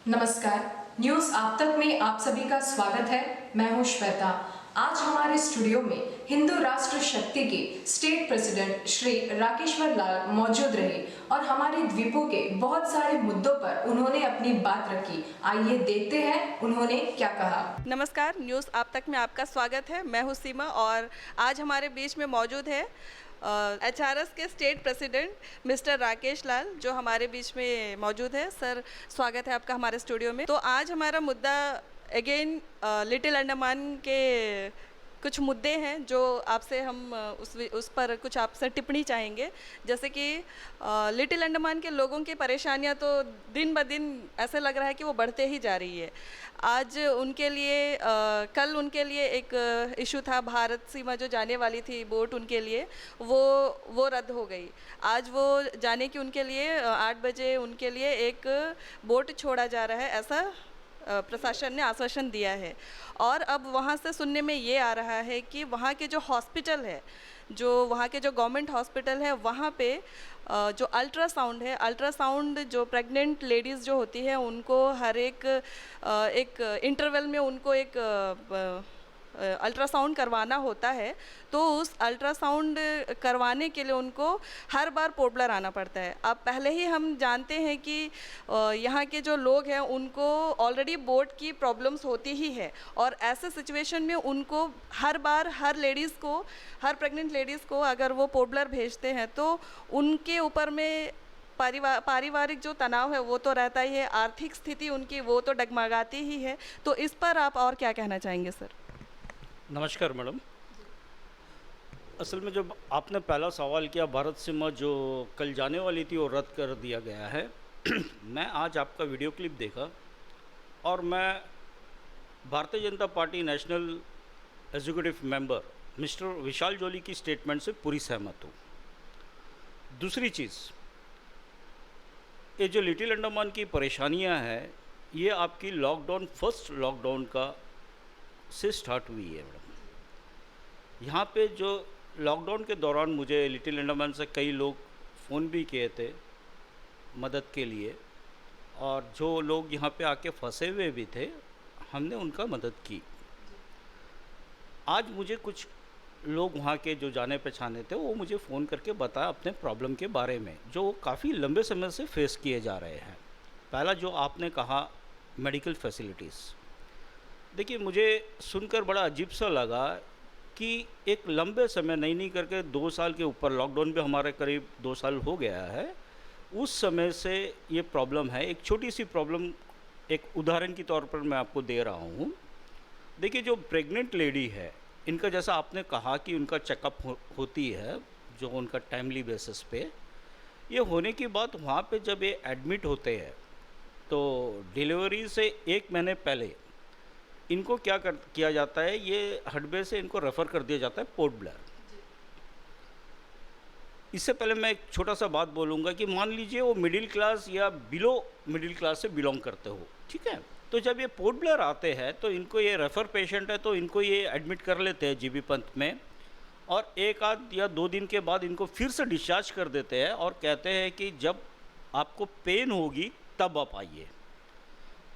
नमस्कार, न्यूज़ आप तक में आप सभी का स्वागत है। मैं हूं श्वेता। आज हमारे स्टूडियो में हिंदू राष्ट्र शक्ति के स्टेट प्रेसिडेंट श्री राकेश्वर लाल मौजूद रहे और हमारे द्वीपों के बहुत सारे मुद्दों पर उन्होंने अपनी बात रखी। आइए देखते हैं उन्होंने क्या कहा। नमस्कार, न्यूज़ आप तक में आपका स्वागत है। मैं हूं सीमा और आज हमारे बीच में मौजूद है HRS के स्टेट प्रेसिडेंट मिस्टर राकेश लाल, जो हमारे बीच में मौजूद है। सर, स्वागत है आपका हमारे स्टूडियो में। तो आज हमारा मुद्दा अगेन लिटिल अंडमान के कुछ मुद्दे हैं जो आपसे हम उस पर कुछ आपसे टिप्पणी चाहेंगे। जैसे कि लिटिल अंडमान के लोगों की परेशानियां तो दिन ब दिन ऐसे लग रहा है कि वो बढ़ते ही जा रही है। आज उनके लिए कल उनके लिए एक इशू था, भारत सीमा जो जाने वाली थी बोट उनके लिए, वो रद्द हो गई। आज वो जाने की उनके लिए 8 बजे उनके लिए एक बोट छोड़ा जा रहा है, ऐसा प्रशासन ने आश्वासन दिया है। और अब वहाँ से सुनने में ये आ रहा है कि वहाँ के जो हॉस्पिटल है, जो वहाँ के जो गवर्नमेंट हॉस्पिटल है, वहाँ पे जो अल्ट्रासाउंड है, अल्ट्रासाउंड जो प्रेग्नेंट लेडीज़ जो होती है उनको हर एक इंटरवल में उनको एक अल्ट्रासाउंड करवाना होता है। तो उस अल्ट्रासाउंड करवाने के लिए उनको हर बार पोर्टब्लेयर आना पड़ता है। अब पहले ही हम जानते हैं कि यहाँ के जो लोग हैं उनको ऑलरेडी बोर्ड की प्रॉब्लम्स होती ही है, और ऐसे सिचुएशन में उनको हर बार हर प्रेग्नेंट लेडीज़ को अगर वो पोर्टब्लेयर भेजते हैं तो उनके ऊपर में पारिवारिक जो तनाव है वो तो रहता ही है, आर्थिक स्थिति उनकी वो तो डगमगाती ही है। तो इस पर आप और क्या कहना चाहेंगे सर? नमस्कार मैडम। असल में जब आपने पहला सवाल किया, भारत सीमा जो कल जाने वाली थी वो रद्द कर दिया गया है मैं आज आपका वीडियो क्लिप देखा और मैं Bharatiya Janata Party national executive member mister Vishal Jolly की स्टेटमेंट से पूरी सहमत हूँ। दूसरी चीज़, ये जो लिटिल अंडमान की परेशानियाँ हैं, ये आपकी फर्स्ट लॉकडाउन का से स्टार्ट हुई है मैडम। यहाँ पे जो लॉकडाउन के दौरान मुझे लिटिल अंडमान से कई लोग फ़ोन भी किए थे मदद के लिए, और जो लोग यहाँ पे आके फंसे हुए भी थे, हमने उनका मदद की। आज मुझे कुछ लोग वहाँ के जो जाने पहचाने थे वो मुझे फ़ोन करके बताया अपने प्रॉब्लम के बारे में, जो काफ़ी लंबे समय से फेस किए जा रहे हैं। पहला जो आपने कहा मेडिकल फैसिलिटीज़, देखिए मुझे सुनकर बड़ा अजीब सा लगा कि एक लंबे समय नहीं करके 2 साल के ऊपर, लॉकडाउन पे हमारे करीब 2 साल हो गया है, उस समय से ये प्रॉब्लम है। एक छोटी सी प्रॉब्लम एक उदाहरण के तौर पर मैं आपको दे रहा हूँ। देखिए जो प्रेग्नेंट लेडी है, इनका जैसा आपने कहा कि उनका चेकअप होती है जो उनका टाइमली बेसिस पे, ये होने के बाद वहाँ पे जब ये एडमिट होते हैं तो डिलीवरी से 1 महीने पहले इनको किया जाता है, ये हडबे से इनको रेफ़र कर दिया जाता है पोर्ट ब्लेयर। इससे पहले मैं एक छोटा सा बात बोलूँगा कि मान लीजिए वो मिडिल क्लास या बिलो मिडिल क्लास से बिलोंग करते हो, ठीक है, तो जब ये पोर्ट ब्लेयर आते हैं तो इनको, ये रेफ़र पेशेंट है तो इनको ये एडमिट कर लेते हैं जीबी पंत में, और 1 आध या 2 दिन के बाद इनको फिर से डिस्चार्ज कर देते हैं और कहते हैं कि जब आपको पेन होगी तब आप आइए।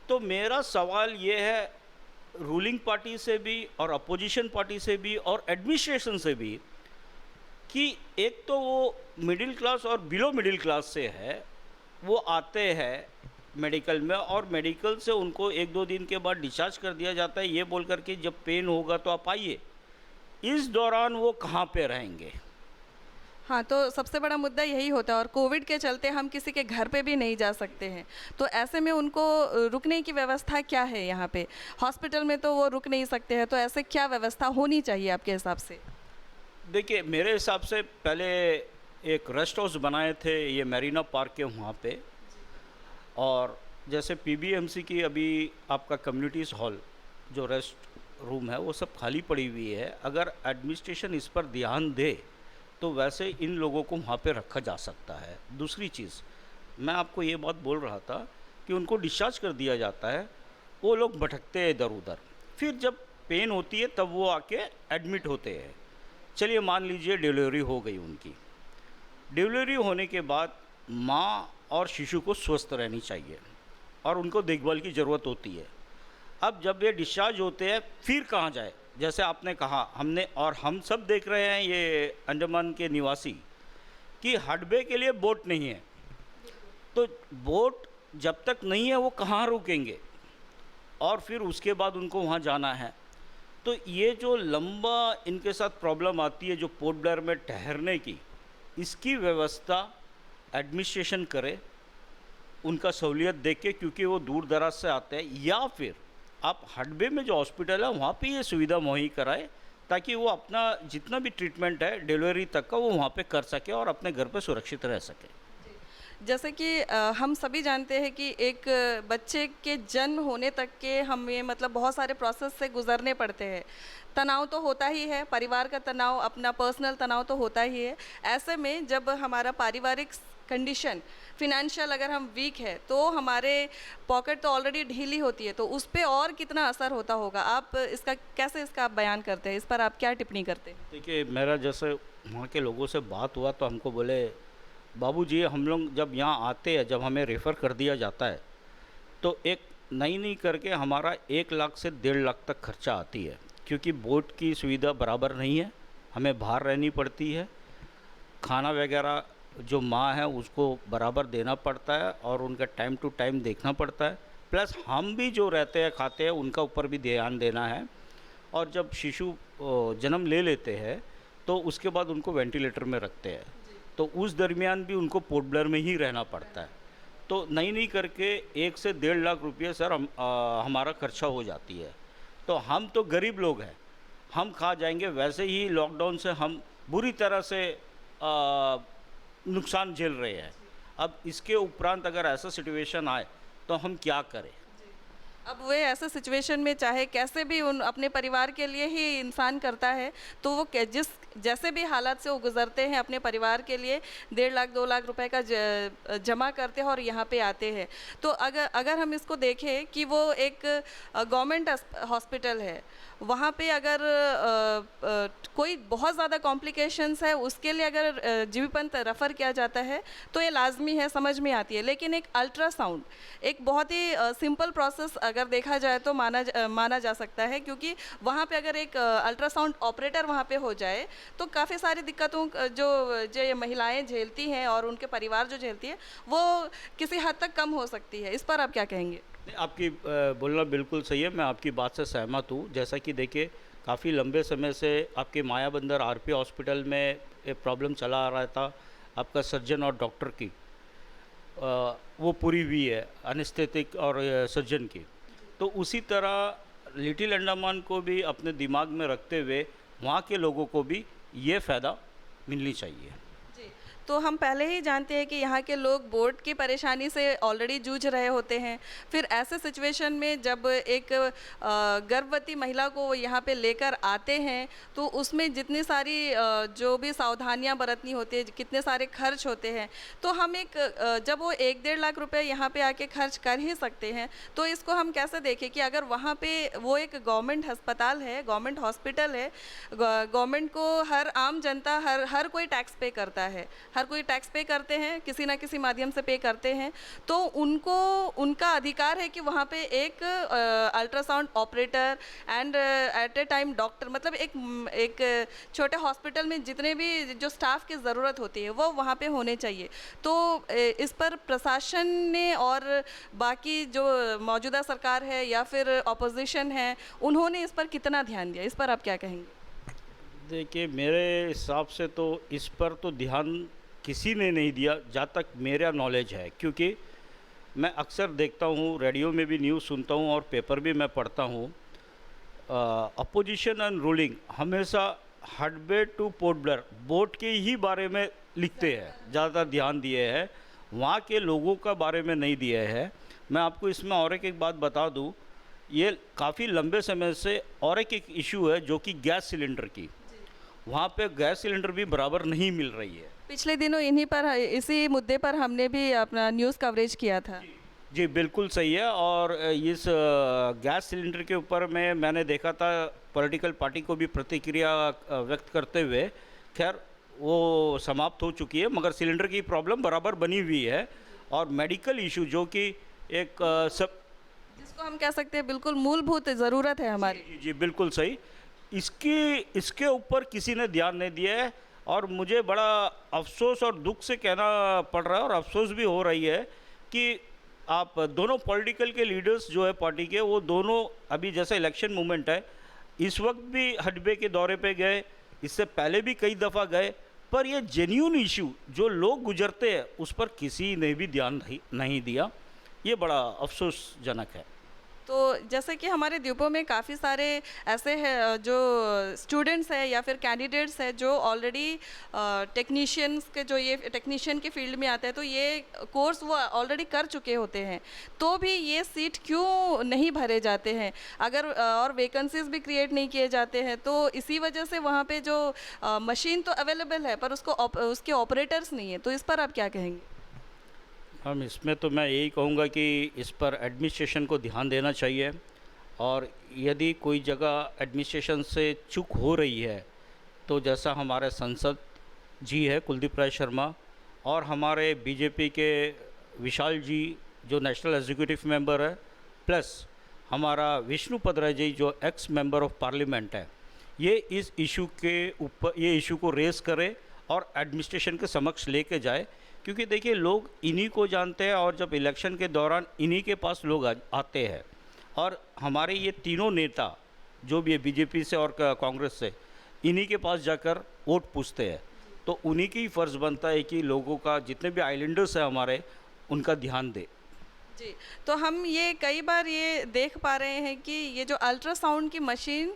तो मेरा सवाल ये है रूलिंग पार्टी से भी और अपोजिशन पार्टी से भी और एडमिनिस्ट्रेशन से भी कि एक तो वो मिडिल क्लास और बिलो मिडिल क्लास से है, वो आते हैं मेडिकल में और मेडिकल से उनको 1-2 दिन के बाद डिस्चार्ज कर दिया जाता है ये बोल कर के जब पेन होगा तो आप आइए। इस दौरान वो कहाँ पे रहेंगे? हाँ, तो सबसे बड़ा मुद्दा यही होता है, और कोविड के चलते हम किसी के घर पे भी नहीं जा सकते हैं। तो ऐसे में उनको रुकने की व्यवस्था क्या है? यहाँ पे हॉस्पिटल में तो वो रुक नहीं सकते हैं, तो ऐसे क्या व्यवस्था होनी चाहिए आपके हिसाब से? देखिए मेरे हिसाब से पहले एक रेस्ट हाउस बनाए थे ये मैरीना पार्क के वहाँ पे, और जैसे पीबीएमसी की अभी आपका कम्युनिटीज़ हॉल जो रेस्ट रूम है वो सब खाली पड़ी हुई है। अगर एडमिनिस्ट्रेशन इस पर ध्यान दे तो वैसे इन लोगों को वहाँ पे रखा जा सकता है। दूसरी चीज़, मैं आपको ये बात बोल रहा था कि उनको डिस्चार्ज कर दिया जाता है, वो लोग भटकते हैं इधर उधर, फिर जब पेन होती है तब वो आके एडमिट होते हैं। चलिए मान लीजिए डिलीवरी हो गई उनकी, डिलीवरी होने के बाद माँ और शिशु को स्वस्थ रहनी चाहिए। और उनको देखभाल की ज़रूरत होती है। अब जब ये डिस्चार्ज होते हैं फिर कहाँ जाए, जैसे आपने कहा, हमने और हम सब देख रहे हैं ये अंडमान के निवासी कि हडबे के लिए बोट नहीं है, तो बोट जब तक नहीं है वो कहाँ रुकेंगे, और फिर उसके बाद उनको वहाँ जाना है। तो ये जो लंबा इनके साथ प्रॉब्लम आती है जो पोर्ट ब्लेयर में ठहरने की, इसकी व्यवस्था एडमिनिस्ट्रेशन करे, उनका सहूलियत देख के, क्योंकि वो दूर दराज से आते हैं, या फिर आप हडबे में जो हॉस्पिटल है वहाँ पे ये सुविधा मुहैया कराए ताकि वो अपना जितना भी ट्रीटमेंट है डिलीवरी तक का वो वहाँ पे कर सके और अपने घर पे सुरक्षित रह सके। जैसे कि हम सभी जानते हैं कि एक बच्चे के जन्म होने तक के हमें मतलब बहुत सारे प्रोसेस से गुजरने पड़ते हैं। तनाव तो होता ही है, परिवार का तनाव, अपना पर्सनल तनाव तो होता ही है। ऐसे में जब हमारा पारिवारिक कंडीशन, फिनेंशियल अगर हम वीक है तो हमारे पॉकेट तो ऑलरेडी ढीली होती है, तो उस पर और कितना असर होता होगा। आप इसका कैसे इसका आप बयान करते हैं, इस पर आप क्या टिप्पणी करते हैं? देखिए, मेरा जैसे वहाँ के लोगों से बात हुआ तो हमको बोले, बाबूजी हम लोग जब यहाँ आते हैं, जब हमें रेफ़र कर दिया जाता है तो एक नहीं करके हमारा 1 लाख से 1.5 लाख तक खर्चा आती है, क्योंकि बोट की सुविधा बराबर नहीं है, हमें बाहर रहनी पड़ती है, खाना वगैरह जो माँ है उसको बराबर देना पड़ता है और उनका टाइम टू टाइम देखना पड़ता है, प्लस हम भी जो रहते हैं खाते हैं उनका ऊपर भी ध्यान देना है। और जब शिशु जन्म ले लेते हैं तो उसके बाद उनको वेंटिलेटर में रखते हैं, तो उस दरमियान भी उनको पोर्ट ब्लेयर में ही रहना पड़ता है। तो नहीं करके 1 से 1.5 लाख रुपये सर हमारा खर्चा हो जाती है। तो हम तो गरीब लोग हैं, हम खा जाएंगे। वैसे ही लॉकडाउन से हम बुरी तरह से नुकसान झेल रहे हैं। अब इसके उपरांत अगर ऐसा सिचुएशन आए तो हम क्या करें? अब वे ऐसे सिचुएशन में चाहे कैसे भी उन अपने परिवार के लिए ही इंसान करता है, तो वो जिस जैसे भी हालात से वो गुजरते हैं अपने परिवार के लिए 1.5 लाख 2 लाख रुपए का जमा करते हैं और यहाँ पे आते हैं। तो अगर हम इसको देखें कि वो एक गवर्नमेंट हॉस्पिटल है, वहाँ पे अगर कोई बहुत ज़्यादा कॉम्प्लिकेशंस है उसके लिए अगर जीबी पंत रेफ़र किया जाता है तो ये लाजमी है, समझ में आती है। लेकिन एक अल्ट्रासाउंड एक बहुत ही सिंपल प्रोसेस अगर देखा जाए तो माना जा सकता है, क्योंकि वहाँ पे अगर एक अल्ट्रासाउंड ऑपरेटर वहाँ पे हो जाए तो काफ़ी सारी दिक्कतों जो ये महिलाएं झेलती हैं और उनके परिवार जो झेलती है वो किसी हद तक कम हो सकती है। इस पर आप क्या कहेंगे? आपकी बोलना बिल्कुल सही है, मैं आपकी बात से सहमत हूँ। जैसा कि देखिए, काफ़ी लंबे समय से आपके मायाबंदर आरपी हॉस्पिटल में एक प्रॉब्लम चला आ रहा था, आपका सर्जन और डॉक्टर की वो पूरी हुई है, एनेस्थेटिक और सर्जन की। तो उसी तरह लिटिल अंडमान को भी अपने दिमाग में रखते हुए वहाँ के लोगों को भी ये फ़ायदा मिलनी चाहिए। जी, तो हम पहले ही जानते हैं कि यहाँ के लोग बोर्ड की परेशानी से ऑलरेडी जूझ रहे होते हैं। फिर ऐसे सिचुएशन में जब एक गर्भवती महिला को यहाँ पे लेकर आते हैं तो उसमें जितनी सारी जो भी सावधानियाँ बरतनी होती है, कितने सारे खर्च होते हैं, तो हम एक जब वो 1-1.5 लाख रुपए यहाँ पे आके खर्च कर ही सकते हैं, तो इसको हम कैसे देखें कि अगर वहाँ पे वो एक गवर्नमेंट अस्पताल है, गवर्नमेंट हॉस्पिटल है, गवर्नमेंट को हर आम जनता हर कोई टैक्स पे करता है, हर कोई टैक्स पे करते हैं, किसी ना किसी माध्यम से पे करते हैं, तो उनको उनका अधिकार है कि वहाँ पे एक ultrasound operator and at a time doctor, मतलब एक छोटे हॉस्पिटल में जितने भी जो स्टाफ की ज़रूरत होती है वो वहाँ पे होने चाहिए। तो इस पर प्रशासन ने और बाकी जो मौजूदा सरकार है या फिर अपोजिशन है, उन्होंने इस पर कितना ध्यान दिया, इस पर आप क्या कहेंगे? देखिए, मेरे हिसाब से तो इस पर तो ध्यान किसी ने नहीं दिया, जहाँ तक मेरा नॉलेज है, क्योंकि मैं अक्सर देखता हूँ, रेडियो में भी न्यूज़ सुनता हूँ और पेपर भी मैं पढ़ता हूँ। अपोजिशन एंड रूलिंग हमेशा हडबे टू पोर्ट ब्लेयर बोट के ही बारे में लिखते हैं, ज़्यादा ध्यान दिए हैं, वहाँ के लोगों का बारे में नहीं दिए हैं। मैं आपको इसमें और एक बात बता दूँ, ये काफ़ी लंबे समय से और एक इशू है जो कि गैस सिलेंडर की, वहाँ पे गैस सिलेंडर भी बराबर नहीं मिल रही है। पिछले दिनों इसी मुद्दे पर हमने भी अपना न्यूज़ कवरेज किया था। जी बिल्कुल सही है। और इस गैस सिलेंडर के ऊपर मैंने देखा था पॉलिटिकल पार्टी को भी प्रतिक्रिया व्यक्त करते हुए, खैर वो समाप्त हो चुकी है, मगर सिलेंडर की प्रॉब्लम बराबर बनी हुई है। और मेडिकल इशू जो कि एक सब जिसको हम कह सकते हैं बिल्कुल मूलभूत ज़रूरत है हमारी। जी जी बिल्कुल सही। इसके ऊपर किसी ने ध्यान नहीं दिया है और मुझे बड़ा अफसोस और दुख से कहना पड़ रहा है और अफसोस भी हो रही है कि आप दोनों पॉलिटिकल के लीडर्स जो है पार्टी के, वो दोनों अभी जैसे इलेक्शन मूवमेंट है, इस वक्त भी हडबे के दौरे पे गए, इससे पहले भी कई दफ़ा गए, पर ये जेन्यून इशू जो लोग गुजरते हैं उस पर किसी ने भी ध्यान नहीं दिया। ये बड़ा अफसोसजनक है। तो जैसे कि हमारे द्वीपों में काफ़ी सारे ऐसे हैं जो स्टूडेंट्स हैं या फिर कैंडिडेट्स हैं जो ऑलरेडी टेक्नीशियंस के, जो ये टेक्नीशियन के फील्ड में आते हैं, तो ये कोर्स वो ऑलरेडी कर चुके होते हैं, तो भी ये सीट क्यों नहीं भरे जाते हैं? अगर और वैकेंसीज भी क्रिएट नहीं किए जाते हैं, तो इसी वजह से वहाँ पे जो मशीन तो अवेलेबल है पर उसके ऑपरेटर्स नहीं है, तो इस पर आप क्या कहेंगे? हम इसमें तो मैं यही कहूँगा कि इस पर एडमिनिस्ट्रेशन को ध्यान देना चाहिए और यदि कोई जगह एडमिनिस्ट्रेशन से चूक हो रही है तो जैसा हमारे संसद जी है कुलदीप राय शर्मा और हमारे बीजेपी के विशाल जी जो नेशनल एग्जीक्यूटिव मेंबर है, प्लस हमारा विष्णुपद राय जी जो एक्स मेंबर ऑफ पार्लियामेंट है, ये इस इशू के ऊपर ये इशू को रेस करे और एडमिनिस्ट्रेशन के समक्ष लेके जाए, क्योंकि देखिए लोग इन्हीं को जानते हैं और जब इलेक्शन के दौरान इन्हीं के पास लोग आते हैं और हमारे ये तीनों नेता जो भी है बीजेपी से और कांग्रेस से, इन्हीं के पास जाकर वोट पूछते हैं, तो उन्हीं की ही फ़र्ज़ बनता है कि लोगों का जितने भी आइलैंडर्स हैं हमारे, उनका ध्यान दे। जी, तो हम ये कई बार ये देख पा रहे हैं कि ये जो अल्ट्रासाउंड की मशीन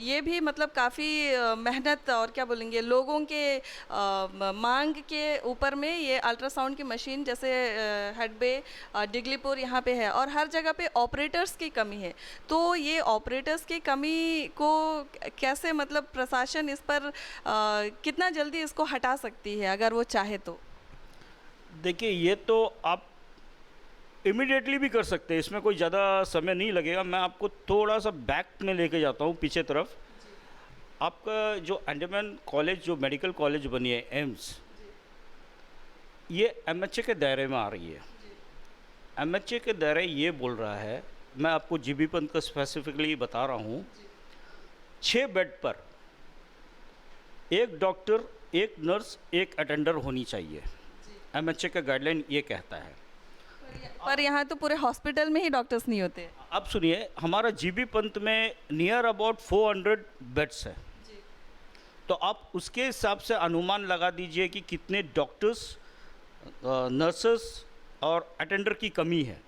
ये भी मतलब काफ़ी मेहनत और क्या बोलेंगे लोगों के मांग के ऊपर में ये अल्ट्रासाउंड की मशीन जैसे हडबे, डिगलीपुर यहाँ पे है और हर जगह पे ऑपरेटर्स की कमी है। तो ये ऑपरेटर्स की कमी को कैसे मतलब प्रशासन इस पर कितना जल्दी इसको हटा सकती है अगर वो चाहे तो? देखिए ये तो आप इमिडिएटली भी कर सकते हैं, इसमें कोई ज़्यादा समय नहीं लगेगा। मैं आपको थोड़ा सा बैक में लेके जाता हूँ पीछे तरफ। आपका जो अंडमान कॉलेज जो मेडिकल कॉलेज बनी है एम्स, ये एमएचए के दायरे में आ रही है। एमएचए के दायरे ये बोल रहा है, मैं आपको जीबी पंत का स्पेसिफिकली बता रहा हूँ, 6 बेड पर 1 डॉक्टर, 1 नर्स, 1 अटेंडर होनी चाहिए। एमएचए का गाइडलाइन ये कहता है। पर यहाँ तो पूरे हॉस्पिटल में ही डॉक्टर्स नहीं होते। अब सुनिए, हमारा जीबी पंत में नियर अबाउट 400 बेड्स है, तो आप उसके हिसाब से अनुमान लगा दीजिए कि कितने डॉक्टर्स, नर्सेस और अटेंडर की कमी है।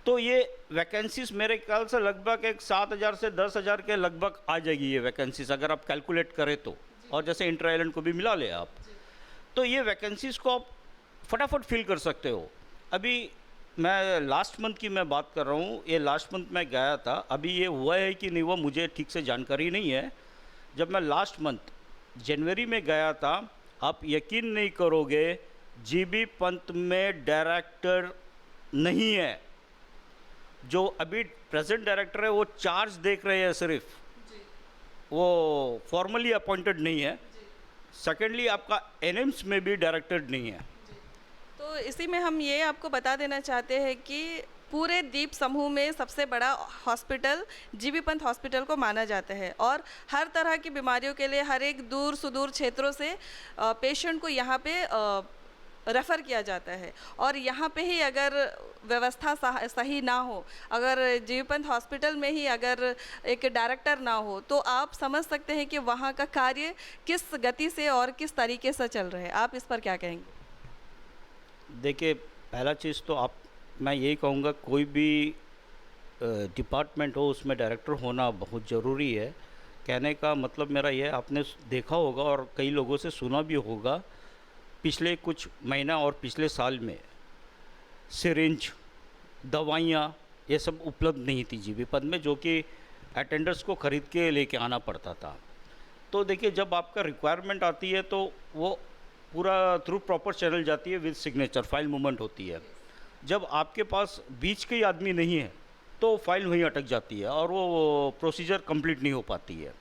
तो ये वैकेंसीज मेरे ख्याल से लगभग एक 7,000 से 10,000 के लगभग आ जाएगी ये वैकेंसीज, अगर आप कैलकुलेट करें तो, और जैसे इंटर आइलैंड को भी मिला ले आप, तो ये वैकेंसीज को आप फटाफट फिल कर सकते हो। अभी मैं लास्ट मंथ की मैं बात कर रहा हूँ, ये लास्ट मंथ मैं गया था, अभी ये हुआ है कि नहीं हुआ मुझे ठीक से जानकारी नहीं है। जब मैं लास्ट मंथ जनवरी में गया था, आप यकीन नहीं करोगे, जीबी पंत में डायरेक्टर नहीं है। जो अभी प्रेजेंट डायरेक्टर है वो चार्ज देख रहे हैं सिर्फ, वो फॉर्मली अपॉइंटेड नहीं है। सेकेंडली आपका एनएम्स में भी डायरेक्टर नहीं है। तो इसी में हम ये आपको बता देना चाहते हैं कि पूरे द्वीप समूह में सबसे बड़ा हॉस्पिटल जीबी पंत हॉस्पिटल को माना जाता है और हर तरह की बीमारियों के लिए हर एक दूर सुदूर क्षेत्रों से पेशेंट को यहाँ पे रेफ़र किया जाता है। और यहाँ पे ही अगर व्यवस्था सही ना हो, अगर जीबी पंत हॉस्पिटल में ही अगर एक डायरेक्टर ना हो, तो आप समझ सकते हैं कि वहाँ का कार्य किस गति से और किस तरीके से चल रहा है। आप इस पर क्या कहेंगे? देखिए, पहला चीज़ तो मैं यही कहूँगा, कोई भी डिपार्टमेंट हो उसमें डायरेक्टर होना बहुत ज़रूरी है। कहने का मतलब मेरा ये, आपने देखा होगा और कई लोगों से सुना भी होगा, पिछले कुछ महीना और पिछले साल में सिरिंज, दवाइयाँ ये सब उपलब्ध नहीं थी जीबी पंत में, जो कि अटेंडर्स को ख़रीद के लेके आना पड़ता था। तो देखिए, जब आपका रिक्वायरमेंट आती है तो वो पूरा थ्रू प्रॉपर चैनल जाती है, विद सिग्नेचर फाइल मूवमेंट होती है। जब आपके पास बीच के आदमी नहीं है तो फाइल वहीं अटक जाती है और वो प्रोसीजर कंप्लीट नहीं हो पाती है।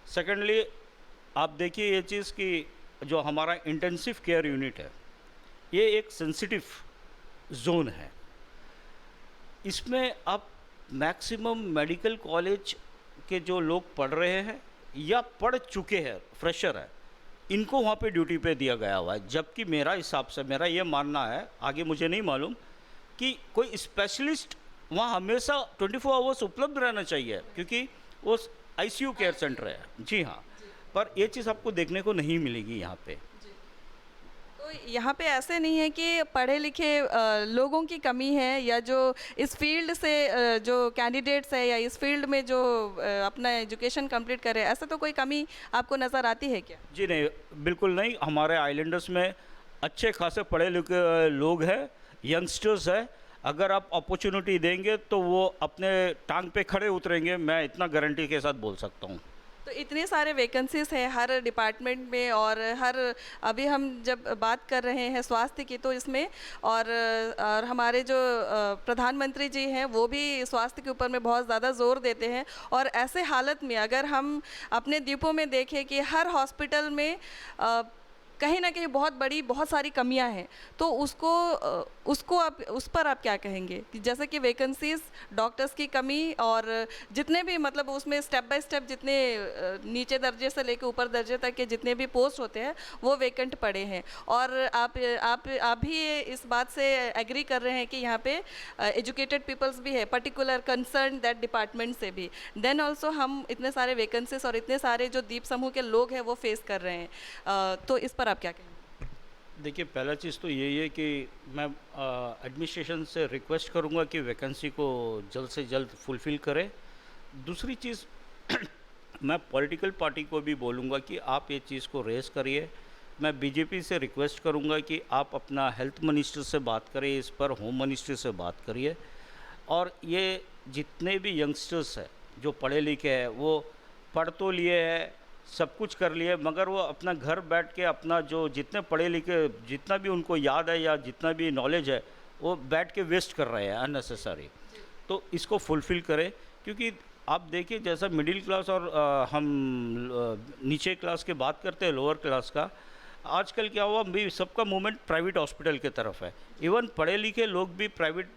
सेकेंडली आप देखिए ये चीज़ कि जो हमारा इंटेंसिव केयर यूनिट है, ये एक सेंसिटिव जोन है। इसमें अब मैक्सिमम मेडिकल कॉलेज के जो लोग पढ़ रहे हैं या पढ़ चुके हैं, फ्रेशर है, इनको वहाँ पे ड्यूटी पे दिया गया हुआ है। जबकि मेरा हिसाब से, मेरा ये मानना है, आगे मुझे नहीं मालूम, कि कोई स्पेशलिस्ट वहाँ हमेशा 24 आवर्स उपलब्ध रहना चाहिए, क्योंकि वो आईसीयू केयर सेंटर है। जी हाँ, पर ये चीज़ आपको देखने को नहीं मिलेगी यहाँ पे। तो यहाँ पे ऐसे नहीं है कि पढ़े लिखे लोगों की कमी है, या जो इस फील्ड से जो कैंडिडेट्स है या इस फील्ड में जो अपना एजुकेशन कंप्लीट करे, ऐसा तो कोई कमी आपको नज़र आती है क्या? जी नहीं, बिल्कुल नहीं। हमारे आइलैंडर्स में अच्छे खासे पढ़े लिखे लोग हैं, यंगस्टर्स हैं। अगर आप अपॉर्चुनिटी देंगे तो वो अपने टांग पे खड़े उतरेंगे, मैं इतना गारंटी के साथ बोल सकता हूँ। तो इतने सारे वैकेंसीज हैं हर डिपार्टमेंट में, और अभी हम जब बात कर रहे हैं स्वास्थ्य की, तो इसमें और हमारे जो प्रधानमंत्री जी हैं वो भी स्वास्थ्य के ऊपर में बहुत ज़्यादा जोर देते हैं। और ऐसे हालत में अगर हम अपने द्वीपों में देखें कि हर हॉस्पिटल में कहीं ना कहीं बहुत सारी कमियां हैं, तो उसको आप उस पर आप क्या कहेंगे? कि जैसे कि वैकेंसीज, डॉक्टर्स की कमी, और जितने भी मतलब उसमें स्टेप बाय स्टेप जितने नीचे दर्जे से लेकर ऊपर दर्जे तक के जितने भी पोस्ट होते हैं वो वैकेंट पड़े हैं। और आप भी इस बात से एग्री कर रहे हैं कि यहाँ पे एजुकेटेड पीपल्स भी है, पर्टिकुलर कंसर्न दैट डिपार्टमेंट से भी, देन ऑल्सो हम इतने सारे वैकेंसीज और इतने सारे जो द्वीप समूह के लोग हैं वो फेस कर रहे हैं। तो इस पर आप क्या कहेंगे? देखिए, पहला चीज़ तो यही है कि मैं एडमिनिस्ट्रेशन से रिक्वेस्ट करूंगा कि वैकेंसी को जल्द से जल्द फुलफ़िल करें। दूसरी चीज़ मैं पॉलिटिकल पार्टी को भी बोलूँगा कि आप ये चीज़ को रेस करिए। मैं बीजेपी से रिक्वेस्ट करूँगा कि आप अपना हेल्थ मिनिस्टर से बात करें इस पर, होम मिनिस्टर से बात करिए। और ये जितने भी यंगस्टर्स हैं जो पढ़े लिखे हैं, वो पढ़ तो लिए हैं, सब कुछ कर लिए, मगर वो अपना घर बैठ के अपना जो जितने पढ़े लिखे, जितना भी उनको याद है या जितना भी नॉलेज है, वो बैठ के वेस्ट कर रहे हैं अननेसेसरी। तो इसको फुलफ़िल करें, क्योंकि आप देखिए जैसा मिडिल क्लास और हम नीचे क्लास की बात करते हैं, लोअर क्लास का, आजकल क्या हुआ भी, सबका मूवमेंट प्राइवेट हॉस्पिटल की तरफ है। इवन पढ़े लिखे लोग भी प्राइवेट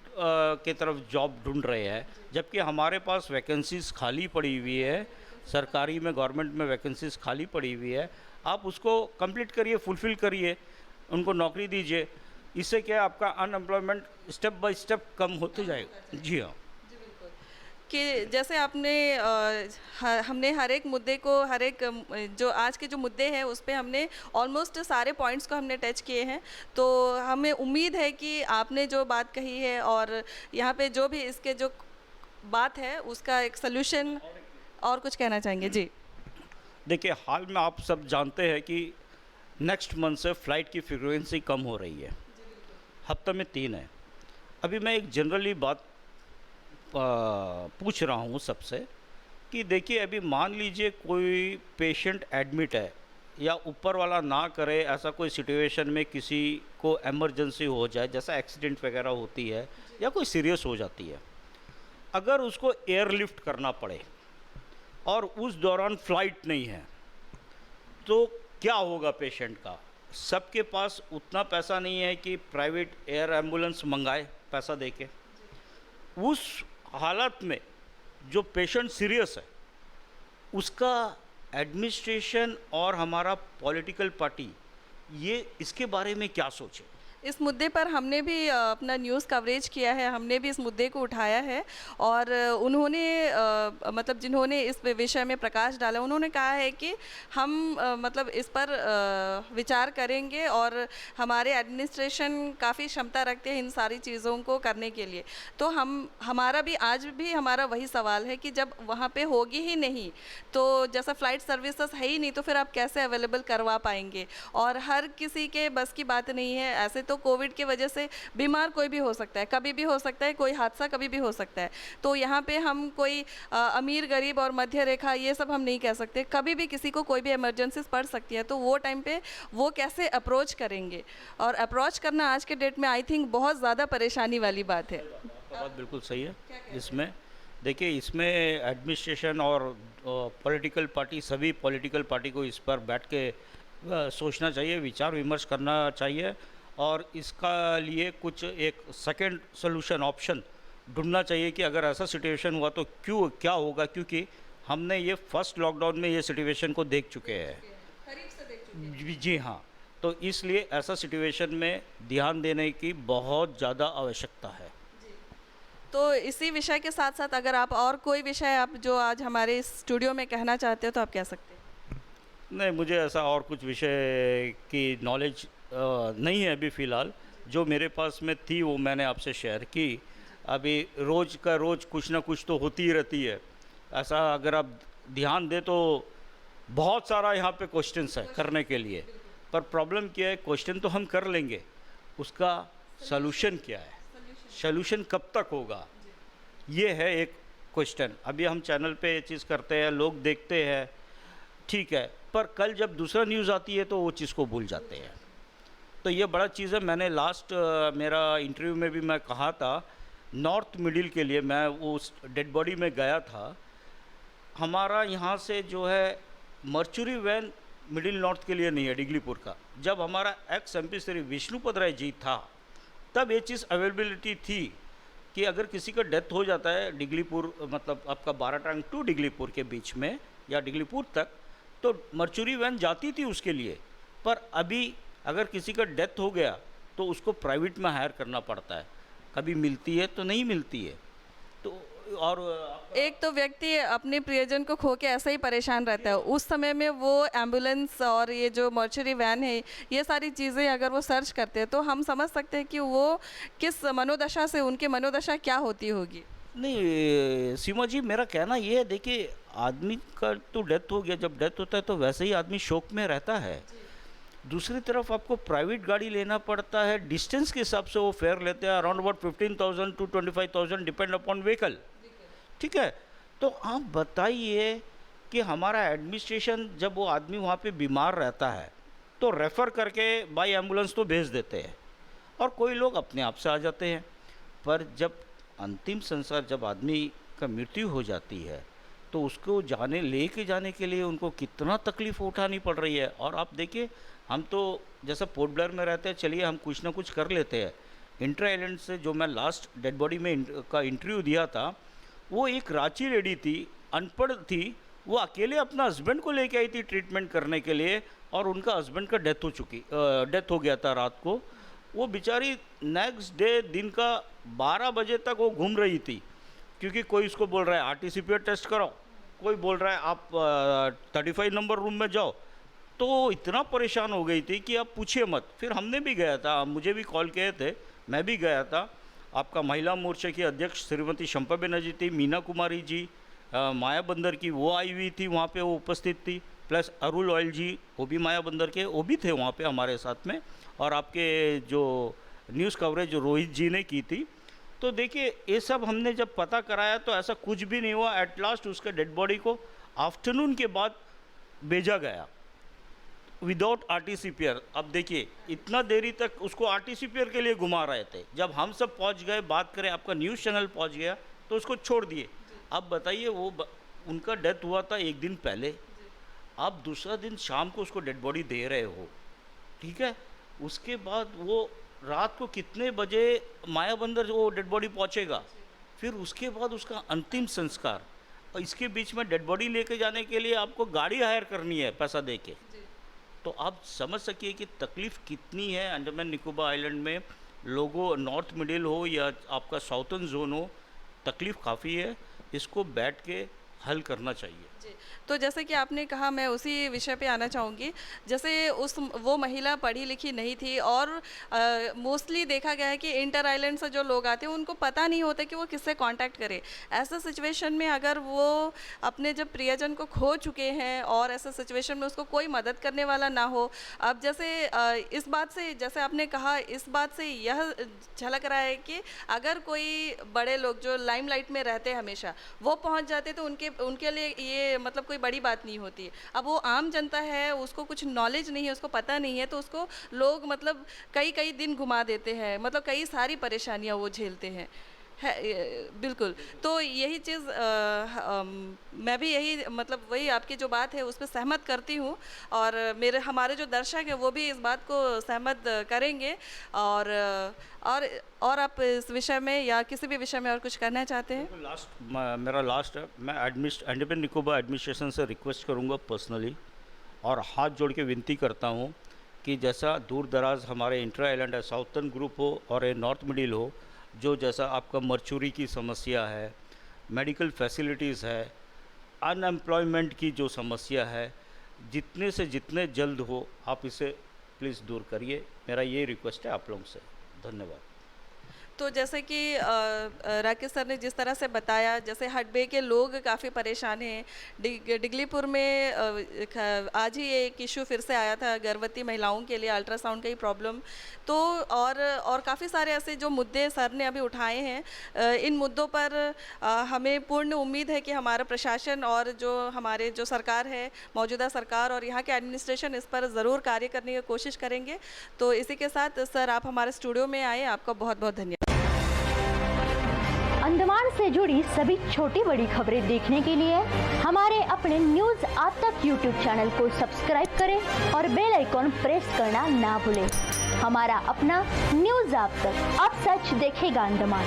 के तरफ जॉब ढूंढ रहे हैं, जबकि हमारे पास वैकेंसीज़ खाली पड़ी हुई है, सरकारी में, गवर्नमेंट में वैकेंसीज़ खाली पड़ी हुई है। आप उसको कंप्लीट करिए, फुलफ़िल करिए, उनको नौकरी दीजिए। इससे क्या है, आपका अनएम्प्लॉयमेंट स्टेप बाय स्टेप कम होते जाएगा। जी हाँ, कि जैसे हमने हर एक मुद्दे को, हर एक जो आज के जो मुद्दे हैं उस पे हमने ऑलमोस्ट सारे पॉइंट्स को हमने टच किए हैं। तो हमें उम्मीद है कि आपने जो बात कही है और यहाँ पे जो भी इसके जो बात है उसका एक सल्यूशन, और कुछ कहना चाहेंगे? जी देखिए, हाल में आप सब जानते हैं कि नेक्स्ट मंथ से फ़्लाइट की फ्रीक्वेंसी कम हो रही है, हफ्ते में 3 है। अभी मैं एक जनरली बात पूछ रहा हूँ सबसे कि देखिए, अभी मान लीजिए कोई पेशेंट एडमिट है, या ऊपर वाला ना करे ऐसा कोई सिचुएशन में किसी को इमरजेंसी हो जाए, जैसा एक्सीडेंट वगैरह होती है या कोई सीरियस हो जाती है, अगर उसको एयरलिफ्ट करना पड़े और उस दौरान फ़्लाइट नहीं है, तो क्या होगा पेशेंट का? सबके पास उतना पैसा नहीं है कि प्राइवेट एयर एम्बुलेंस मंगाए पैसा देके। उस हालत में जो पेशेंट सीरियस है, उसका एडमिनिस्ट्रेशन और हमारा पॉलिटिकल पार्टी ये इसके बारे में क्या सोचे? इस मुद्दे पर हमने भी अपना न्यूज़ कवरेज किया है, हमने भी इस मुद्दे को उठाया है। और उन्होंने मतलब जिन्होंने इस विषय में प्रकाश डाला, उन्होंने कहा है कि हम मतलब इस पर विचार करेंगे, और हमारे एडमिनिस्ट्रेशन काफ़ी क्षमता रखते हैं इन सारी चीज़ों को करने के लिए। तो हमारा भी आज भी हमारा वही सवाल है कि जब वहाँ पे होगी ही नहीं, तो जैसा फ़्लाइट सर्विसेज है ही नहीं, तो फिर आप कैसे अवेलेबल करवा पाएंगे? और हर किसी के बस की बात नहीं है। ऐसे तो कोविड की वजह से बीमार कोई भी हो सकता है, कभी भी हो सकता है, कोई हादसा कभी भी हो सकता है। तो यहाँ पे हम कोई अमीर गरीब और मध्य रेखा ये सब हम नहीं कह सकते, कभी भी किसी को कोई भी इमरजेंसीज पड़ सकती है। तो वो टाइम पे वो कैसे अप्रोच करेंगे, और अप्रोच करना आज के डेट में आई थिंक बहुत ज़्यादा परेशानी वाली बात है। आपका बात बिल्कुल सही है। इसमें देखिए, इसमें एडमिनिस्ट्रेशन और पॉलिटिकल पार्टी, सभी पॉलिटिकल पार्टी को इस पर बैठ के सोचना चाहिए, विचार विमर्श करना चाहिए, और इसका लिए कुछ एक सेकंड सोल्यूशन ऑप्शन ढूंढना चाहिए कि अगर ऐसा सिचुएशन हुआ तो क्यों क्या होगा, क्योंकि हमने ये फर्स्ट लॉकडाउन में ये सिचुएशन को देख चुके हैं। करीब से देख चुके हैं। जी हाँ, तो इसलिए ऐसा सिचुएशन में ध्यान देने की बहुत ज़्यादा आवश्यकता है। तो इसी विषय के साथ साथ अगर आप और कोई विषय आप जो आज हमारे इस स्टूडियो में कहना चाहते हो तो आप कह सकते हैं। नहीं, मुझे ऐसा और कुछ विषय की नॉलेज नहीं है अभी फ़िलहाल। जो मेरे पास में थी वो मैंने आपसे शेयर की। अभी रोज़ का रोज़ कुछ ना कुछ तो होती ही रहती है। ऐसा अगर आप ध्यान दें तो बहुत सारा यहाँ पे क्वेश्चंस है करने के लिए, पर प्रॉब्लम क्या है, क्वेश्चन तो हम कर लेंगे, उसका सलूशन क्या है, सलूशन कब तक होगा, ये है एक क्वेश्चन। अभी हम चैनल पे ये चीज़ करते हैं, लोग देखते हैं, ठीक है, पर कल जब दूसरा न्यूज़ आती है तो वो चीज़ को भूल जाते हैं। तो ये बड़ा चीज़ है। मैंने लास्ट मेरा इंटरव्यू में भी मैं कहा था, नॉर्थ मिडिल के लिए मैं उस डेड बॉडी में गया था। हमारा यहाँ से जो है मर्चुरी वैन मिडिल नॉर्थ के लिए नहीं है, डिगलीपुर का। जब हमारा एक्स MP श्री विष्णुपद राय जी था तब ये चीज़ अवेलेबिलिटी थी कि अगर किसी का डेथ हो जाता है डिगलीपुर, मतलब आपका बाराटांग टू डिगलीपुर के बीच में या डिगलीपुर तक, तो मर्चुरी वैन जाती थी उसके लिए। पर अभी अगर किसी का डेथ हो गया तो उसको प्राइवेट में हायर करना पड़ता है, कभी मिलती है तो नहीं मिलती है। तो और एक तो व्यक्ति अपने प्रियजन को खो के ऐसा ही परेशान रहता है, उस समय में वो एम्बुलेंस और ये जो मॉर्चरी वैन है, ये सारी चीज़ें अगर वो सर्च करते हैं तो हम समझ सकते हैं कि वो किस मनोदशा से, उनकी मनोदशा क्या होती होगी। नहीं सीमा जी, मेरा कहना ये है, देखिए आदमी का तो डेथ हो गया, जब डेथ होता है तो वैसे ही आदमी शोक में रहता है। दूसरी तरफ आपको प्राइवेट गाड़ी लेना पड़ता है, डिस्टेंस के हिसाब से वो फेयर लेते हैं, around about 15,000 to 25,000 depend upon vehicle, ठीक है। तो आप बताइए कि हमारा एडमिनिस्ट्रेशन जब वो आदमी वहाँ पे बीमार रहता है तो रेफ़र करके बाई एम्बुलेंस तो भेज देते हैं और कोई लोग अपने आप से आ जाते हैं। पर जब अंतिम संस्कार, जब आदमी का मृत्यु हो जाती है तो उसको लेके जाने के लिए उनको कितना तकलीफ़ उठानी पड़ रही है। और आप देखिए, हम तो जैसा पोर्ट ब्लेयर में रहते हैं, चलिए हम कुछ ना कुछ कर लेते हैं। इंटर आइलैंड से जो मैं लास्ट डेड बॉडी में का इंटरव्यू दिया था, वो एक रांची लेडी थी, अनपढ़ थी, वो अकेले अपना हस्बैंड को लेके आई थी ट्रीटमेंट करने के लिए और उनका हस्बैंड का डेथ हो गया था रात को। वो बेचारी नेक्स्ट डे दिन का 12 बजे तक वो घूम रही थी, क्योंकि कोई उसको बोल रहा है RT-CPR टेस्ट कराओ, कोई बोल रहा है आप 35 नंबर रूम में जाओ। तो इतना परेशान हो गई थी कि आप पूछिए मत। फिर हमने भी गया था, मुझे भी कॉल किए थे, मैं भी गया था। आपका महिला मोर्चे की अध्यक्ष श्रीमती शंपा बनर्जी थी, मीना कुमारी जी माया बंदर की, वो आई हुई थी, वहाँ पे वो उपस्थित थी, प्लस अरुल ऑयल जी, वो भी माया बंदर के, वो भी थे वहाँ पे हमारे साथ में। और आपके जो न्यूज़ कवरेज जो रोहित जी ने की थी। तो देखिए, ये सब हमने जब पता कराया तो ऐसा कुछ भी नहीं हुआ। एट लास्ट उसके डेड बॉडी को आफ्टरनून के बाद भेजा गया विदाउट RT-CPR। अब देखिए, इतना देरी तक उसको RT-CPR के लिए घुमा रहे थे। जब हम सब पहुंच गए, बात करें, आपका न्यूज़ चैनल पहुंच गया तो उसको छोड़ दिए। अब बताइए, उनका डेथ हुआ था एक दिन पहले, आप दूसरा दिन शाम को उसको डेड बॉडी दे रहे हो, ठीक है। उसके बाद वो रात को कितने बजे माया बंदर वो डेड बॉडी पहुंचेगा, फिर उसके बाद उसका अंतिम संस्कार, और इसके बीच में डेड बॉडी लेके जाने के लिए आपको गाड़ी हायर करनी है पैसा दे के। तो आप समझ सकिए कि तकलीफ़ कितनी है अंडमान निकोबार आइलैंड में। लोगों, नॉर्थ मिडिल हो या आपका साउथर्न जोन हो, तकलीफ़ काफ़ी है। इसको बैठ के हल करना चाहिए। जी, तो जैसे कि आपने कहा, मैं उसी विषय पे आना चाहूँगी। जैसे वो महिला पढ़ी लिखी नहीं थी और मोस्टली देखा गया है कि इंटर आइलैंड से जो लोग आते हैं उनको पता नहीं होता कि वो किससे कांटेक्ट करें। ऐसा सिचुएशन में अगर वो अपने जब प्रियजन को खो चुके हैं और ऐसा सिचुएशन में उसको कोई मदद करने वाला ना हो, अब जैसे इस बात से, जैसे आपने कहा, इस बात से यह झलक रहा है कि अगर कोई बड़े लोग जो लाइमलाइट में रहते हैं हमेशा, वो पहुँच जाते तो उनके लिए ये मतलब कोई बड़ी बात नहीं होती है। अब वो आम जनता है, उसको कुछ नॉलेज नहीं है, उसको पता नहीं है, तो उसको लोग मतलब कई दिन घुमा देते हैं, मतलब कई सारी परेशानियां वो झेलते हैं, है बिल्कुल। तो यही चीज़ मैं भी यही मतलब वही आपकी जो बात है उस पर सहमत करती हूँ, और हमारे जो दर्शक हैं वो भी इस बात को सहमत करेंगे। और आप इस विषय में या किसी भी विषय में और कुछ करना चाहते हैं? मेरा लास्ट है, मैं अंडमान निकोबार एडमिनिस्ट्रेशन से रिक्वेस्ट करूँगा पर्सनली, और हाथ जोड़ के विनती करता हूँ कि जैसा दूर दराज हमारे इंटर आइलैंड है, साउथर्न ग्रुप हो और ये नॉर्थ मिडिल हो, जो जैसा आपका मर्चूरी की समस्या है, मेडिकल फैसिलिटीज़ है, अनएम्प्लॉयमेंट की जो समस्या है, जितने से जितने जल्द हो आप इसे प्लीज़ दूर करिए। मेरा ये रिक्वेस्ट है आप लोगों से। धन्यवाद। तो जैसे कि राकेश सर ने जिस तरह से बताया, जैसे हडबे के लोग काफ़ी परेशान हैं। डिगलीपुर में आज ही एक इशू फिर से आया था गर्भवती महिलाओं के लिए अल्ट्रासाउंड का ही प्रॉब्लम। तो और काफ़ी सारे ऐसे जो मुद्दे सर ने अभी उठाए हैं, इन मुद्दों पर हमें पूर्ण उम्मीद है कि हमारा प्रशासन और जो हमारे जो सरकार है, मौजूदा सरकार और यहाँ के एडमिनिस्ट्रेशन इस पर ज़रूर कार्य करने की कोशिश करेंगे। तो इसी के साथ सर आप हमारे स्टूडियो में आए, आपका बहुत बहुत धन्यवाद। अंडमान से जुड़ी सभी छोटी बड़ी खबरें देखने के लिए हमारे अपने न्यूज आज तक यूट्यूब चैनल को सब्सक्राइब करें और बेल आइकॉन प्रेस करना ना भूलें। हमारा अपना न्यूज आज तक, अब सच देखेगा अंडमान।